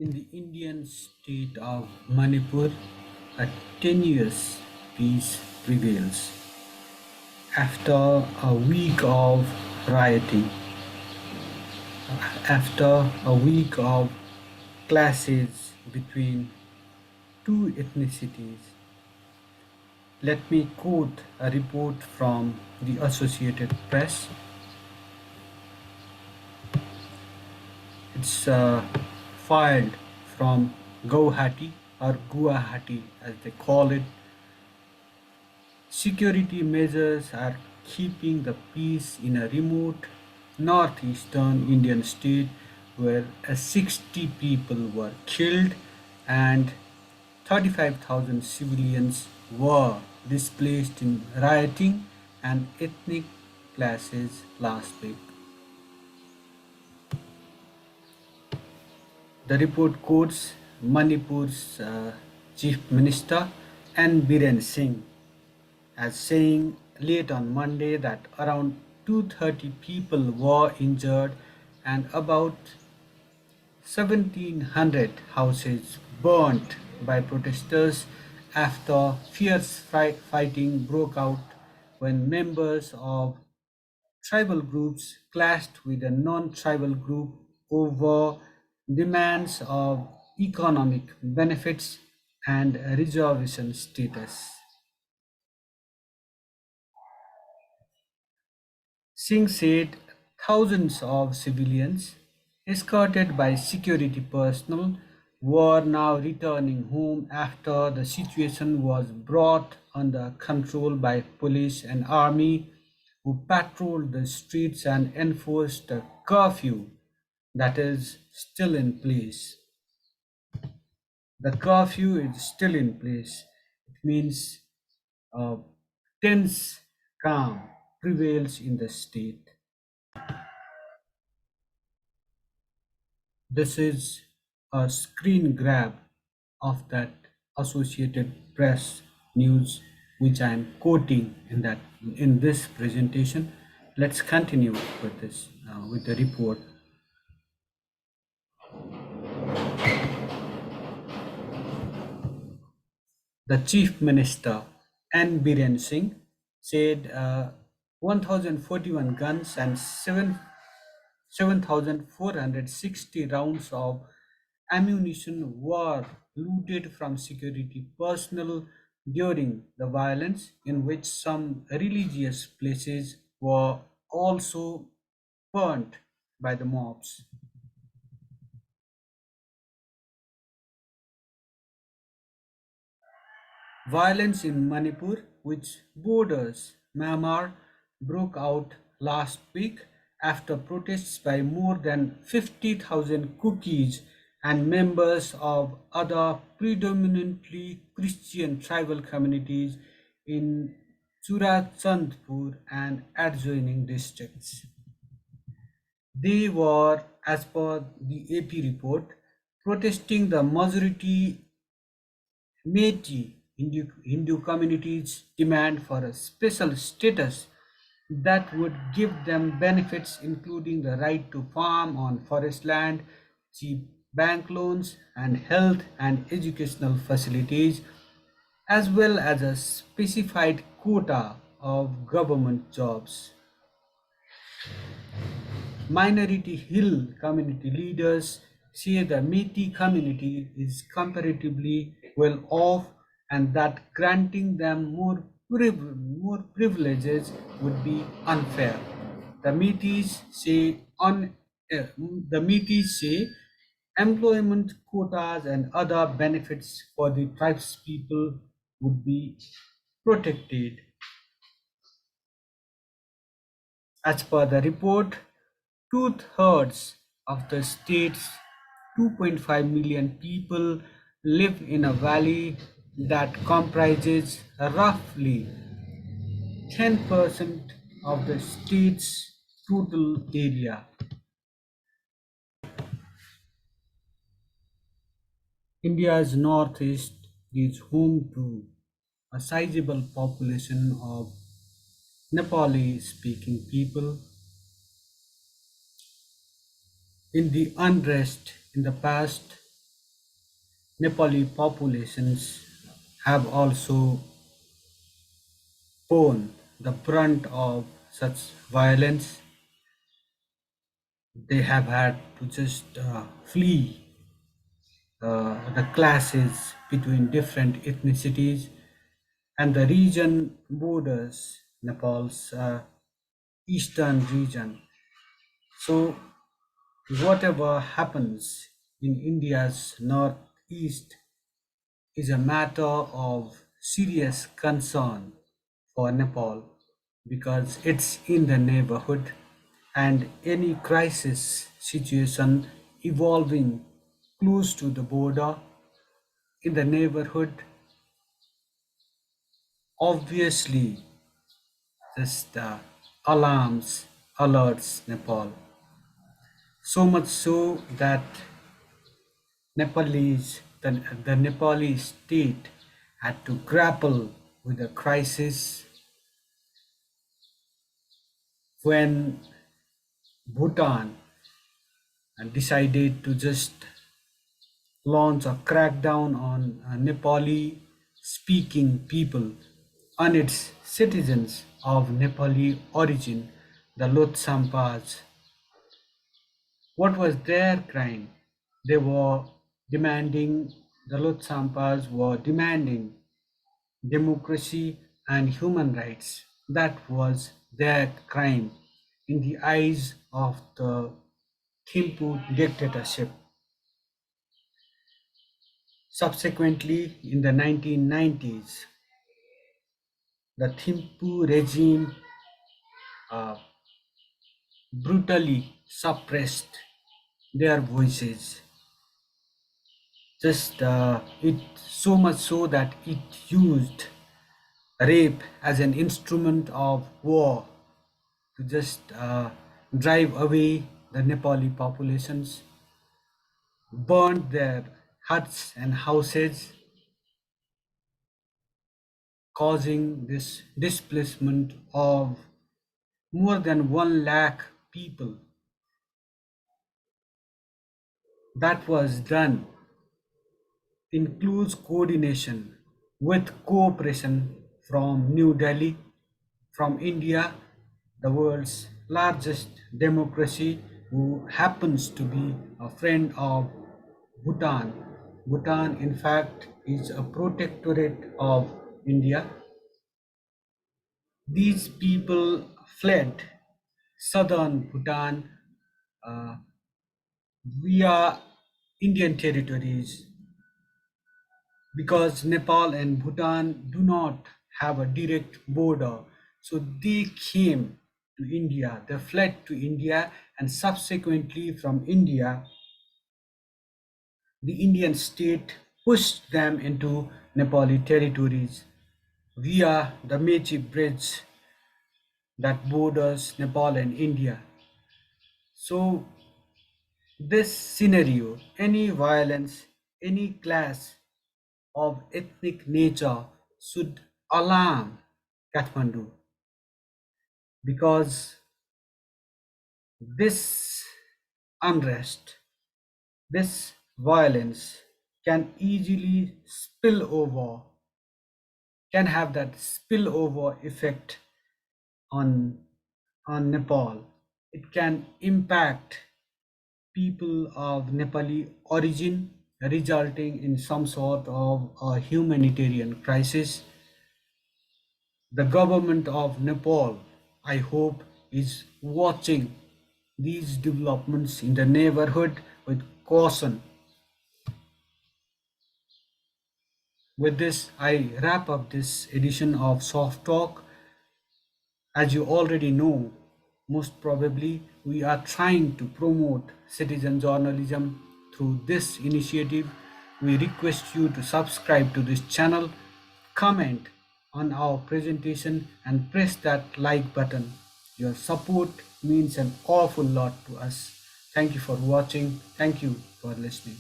In the Indian state of Manipur, a tenuous peace prevails. After a week of rioting, after a week of clashes between two ethnicities, let me quote a report from the Associated Press. It's filed from Guwahati or Guwahati as they call it. Security measures are keeping the peace in a remote northeastern Indian state where 60 people were killed and 35,000 civilians were displaced in rioting and ethnic clashes last week. The report quotes Manipur's Chief Minister N. Biren Singh as saying late on Monday that around 230 people were injured and about 1,700 houses burnt by protesters after fierce fighting broke out when members of tribal groups clashed with a non-tribal group over demands of economic benefits and reservation status. Singh said thousands of civilians, escorted by security personnel, were now returning home after the situation was brought under control by police and army who patrolled the streets and enforced a curfew that is still in place. The curfew is still in place. It means uh, tense calm prevails in the state. This is a screen grab of that Associated Press news which I am quoting in this presentation. Let's continue with this with the report. The Chief Minister N. Biren Singh said 1,041 guns and 7,460 rounds of ammunition were looted from security personnel during the violence, in which some religious places were also burnt by the mobs. Violence in Manipur, which borders Myanmar, broke out last week after protests by more than 50,000 Kukis and members of other predominantly Christian tribal communities in Churachandpur and adjoining districts. They were, as per the AP report, protesting the majority Meiji Hindu communities demand for a special status that would give them benefits including the right to farm on forest land, cheap bank loans, and health and educational facilities, as well as a specified quota of government jobs. Minority Hill community leaders say the Metis community is comparatively well off and that granting them more privileges would be unfair. The Metis say the Metis say employment quotas and other benefits for the tribes people would be protected. As per the report, two-thirds of the state's 2.5 million people live in a valley that comprises roughly 10% of the state's total area. India's northeast is home to a sizable population of Nepali speaking people. In the unrest in the past, Nepali populations have also borne the brunt of such violence. They have had to just flee the clashes between different ethnicities, and the region borders Nepal's eastern region. So, whatever happens in India's northeast is a matter of serious concern for Nepal because it's in the neighborhood, and any crisis situation evolving close to the border in the neighborhood obviously just alarms, alerts Nepal. So much so that the Nepali state had to grapple with the crisis when Bhutan decided to just launch a crackdown on Nepali speaking people and its citizens of Nepali origin, the Lotsampas. What was their crime? They were demanding, the Lotsampas were demanding democracy and human rights. That was their crime in the eyes of the Thimphu dictatorship. Subsequently, in the 1990s, the Thimphu regime uh, brutally suppressed their voices. Just it so much so that it used rape as an instrument of war to just drive away the Nepali populations, burned their huts and houses, causing this displacement of more than 1 lakh people. That was done in close coordination with cooperation from New Delhi, from India, the world's largest democracy, who happens to be a friend of Bhutan. Bhutan, in fact, is a protectorate of India. These people fled southern Bhutan uh, via Indian territories because Nepal and Bhutan do not have a direct border. So they came to India, they fled to India, and subsequently from India, the Indian state pushed them into Nepali territories via the Mechi Bridge that borders Nepal and India. So, this scenario, any violence, any clash of ethnic nature should alarm Kathmandu because this unrest, this violence can easily spill over, can have that spillover effect on, on Nepal. It can impact people of Nepali origin, resulting in some sort of a humanitarian crisis. The government of Nepal, I hope, is watching these developments in the neighborhood with caution. With this, I wrap up this edition of Soft Talk. As you already know, most probably we are trying to promote citizen journalism through this initiative. We request you to subscribe to this channel, comment on our presentation, and press that like button. Your support means an awful lot to us. Thank you for watching. Thank you for listening.